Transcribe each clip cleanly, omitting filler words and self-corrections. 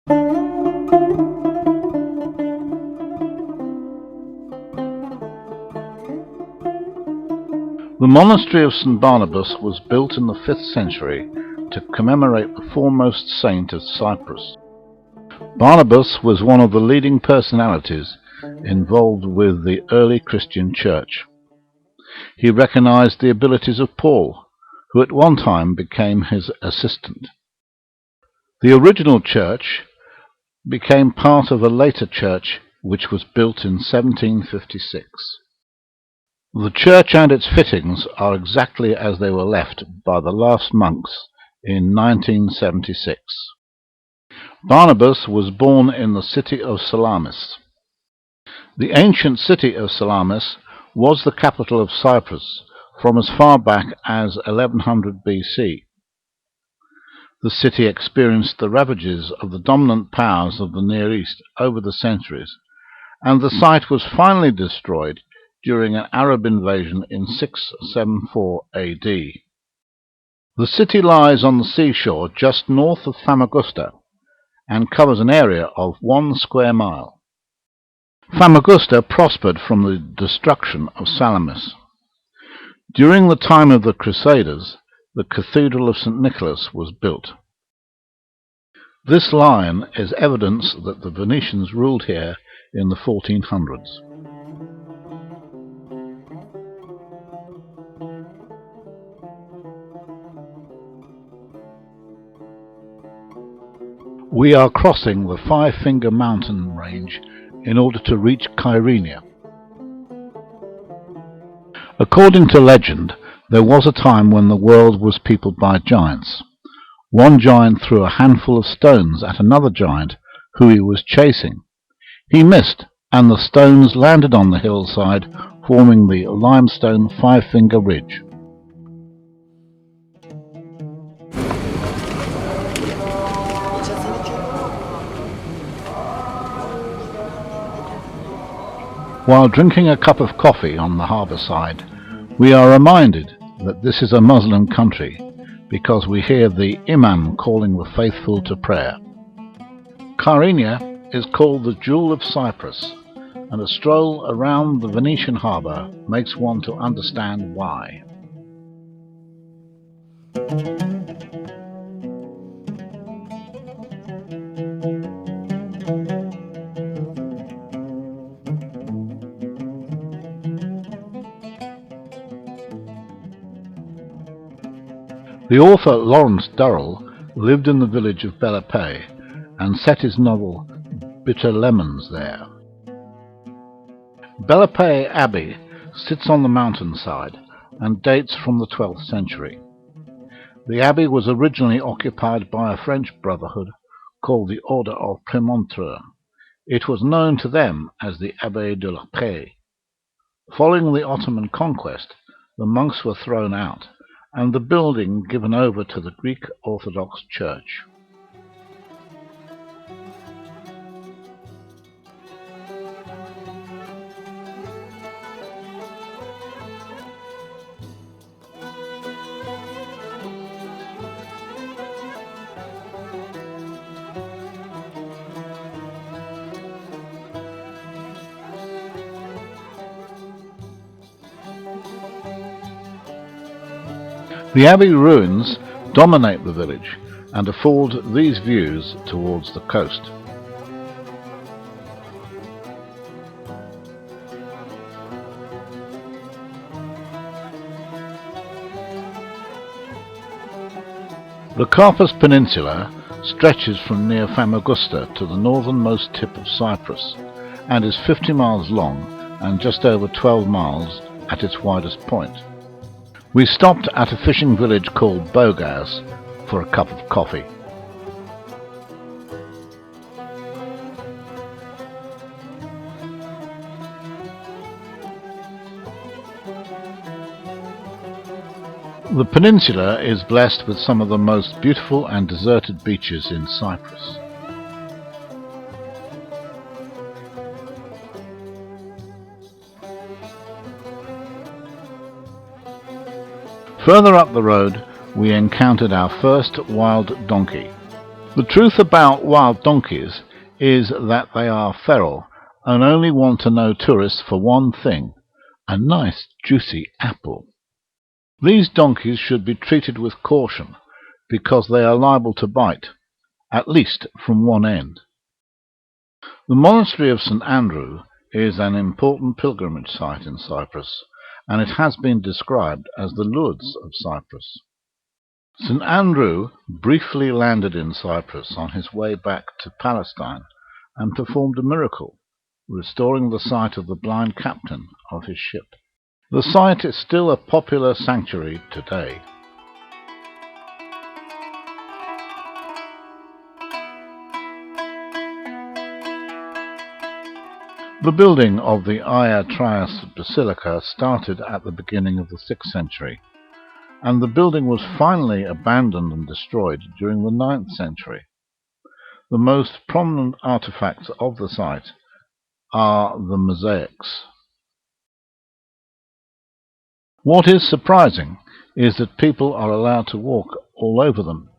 The monastery of St. Barnabas was built in the 5th century to commemorate the foremost saint of Cyprus. Barnabas was one of the leading personalities involved with the early Christian church. He recognized the abilities of Paul, who at one time became his assistant. The original church became part of a later church which was built in 1756. The church and its fittings are exactly as they were left by the last monks in 1976. Barnabas was born in the city of Salamis. The ancient city of Salamis was the capital of Cyprus from as far back as 1100 BC. The city experienced the ravages of the dominant powers of the Near East over the centuries, and the site was finally destroyed during an Arab invasion in 674 AD. The city lies on the seashore just north of Famagusta and covers an area of 1 square mile. Famagusta prospered from the destruction of Salamis. During the time of the Crusaders, the Cathedral of St. Nicholas was built. This lion is evidence that the Venetians ruled here in the 1400s. We are crossing the Five-Finger Mountain range in order to reach Kyrenia. According to legend, there was a time when the world was peopled by giants. One giant threw a handful of stones at another giant who he was chasing. He missed, and the stones landed on the hillside, forming the limestone Five-Finger Ridge. While drinking a cup of coffee on the harbour side, we are reminded that this is a Muslim country because we hear the Imam calling the faithful to prayer. Kyrenia is called the Jewel of Cyprus, and a stroll around the Venetian harbour makes one to understand why. The author Lawrence Durrell lived in the village of Bellapay and set his novel Bitter Lemons there. Bellapay Abbey sits on the mountainside and dates from the 12th century. The abbey was originally occupied by a French brotherhood called the Order of Prémontreurs. It was known to them as the Abbé de la Paix. Following the Ottoman conquest, the monks were thrown out and the building given over to the Greek Orthodox Church. The abbey ruins dominate the village and afford these views towards the coast. The Kos Peninsula stretches from near Famagusta to the northernmost tip of Cyprus and is 50 miles long and just over 12 miles at its widest point. We stopped at a fishing village called Bogas for a cup of coffee. The peninsula is blessed with some of the most beautiful and deserted beaches in Cyprus. Further up the road, we encountered our first wild donkey. The truth about wild donkeys is that they are feral and only want to know tourists for one thing: a nice juicy apple. These donkeys should be treated with caution because they are liable to bite, at least from one end. The monastery of St. Andrew is an important pilgrimage site in Cyprus, and it has been described as the Lourdes of Cyprus. St. Andrew briefly landed in Cyprus on his way back to Palestine and performed a miracle, restoring the sight of the blind captain of his ship. The site is still a popular sanctuary today. The building of the Hagia Trias Basilica started at the beginning of the 6th century, and the building was finally abandoned and destroyed during the 9th century. The most prominent artifacts of the site are the mosaics. What is surprising is that people are allowed to walk all over them.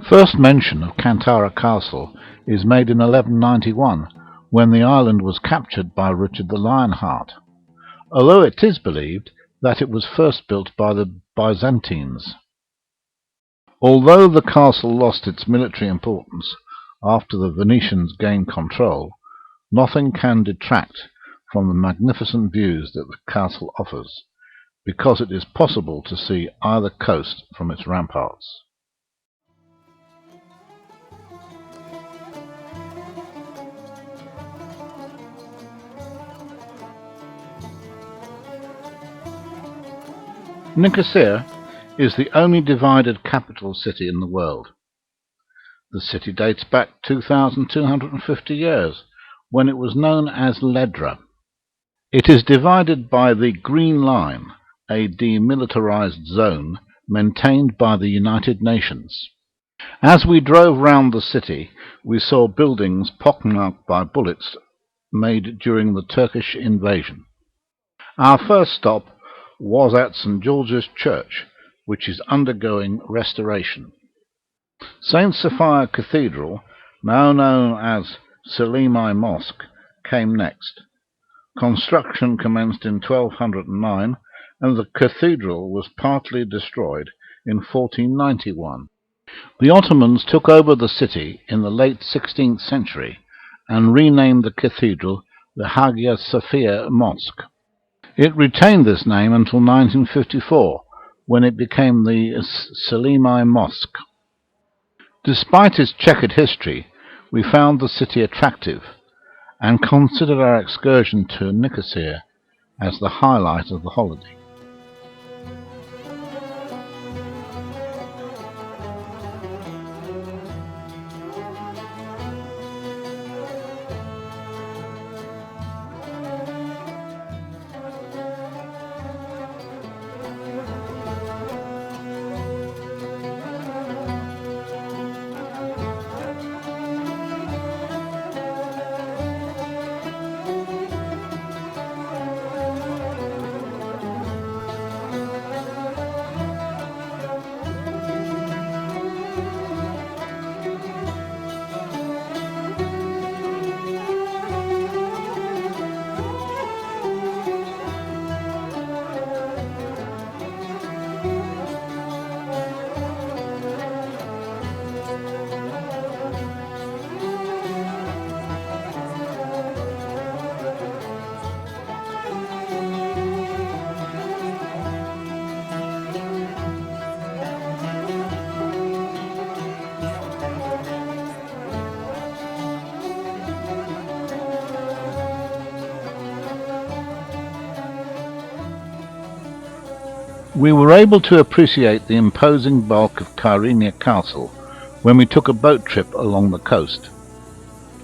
First mention of Kantara Castle is made in 1191, when the island was captured by Richard the Lionheart, although it is believed that it was first built by the Byzantines. Although the castle lost its military importance after the Venetians gained control, nothing can detract from the magnificent views that the castle offers, because it is possible to see either coast from its ramparts. Nicosia is the only divided capital city in the world. The city dates back 2,250 years, when it was known as Ledra. It is divided by the Green Line, a demilitarized zone maintained by the United Nations. As we drove round the city, we saw buildings pockmarked by bullets made during the Turkish invasion. Our first stop was at St. George's Church, which is undergoing restoration. St. Sophia Cathedral, now known as Selimi Mosque, came next. Construction commenced in 1209, and the cathedral was partly destroyed in 1491. The Ottomans took over the city in the late 16th century and renamed the cathedral the Hagia Sophia Mosque. It retained this name until 1954, when it became the Selimi Mosque. Despite its checkered history, we found the city attractive and considered our excursion to Nicosia as the highlight of the holiday. We were able to appreciate the imposing bulk of Kantara Castle when we took a boat trip along the coast.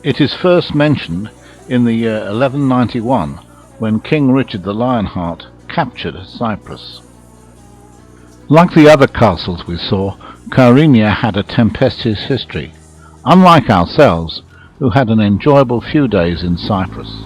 It is first mentioned in the year 1191 when King Richard the Lionheart captured Cyprus. Like the other castles we saw, Kantara had a tempestuous history, unlike ourselves, who had an enjoyable few days in Cyprus.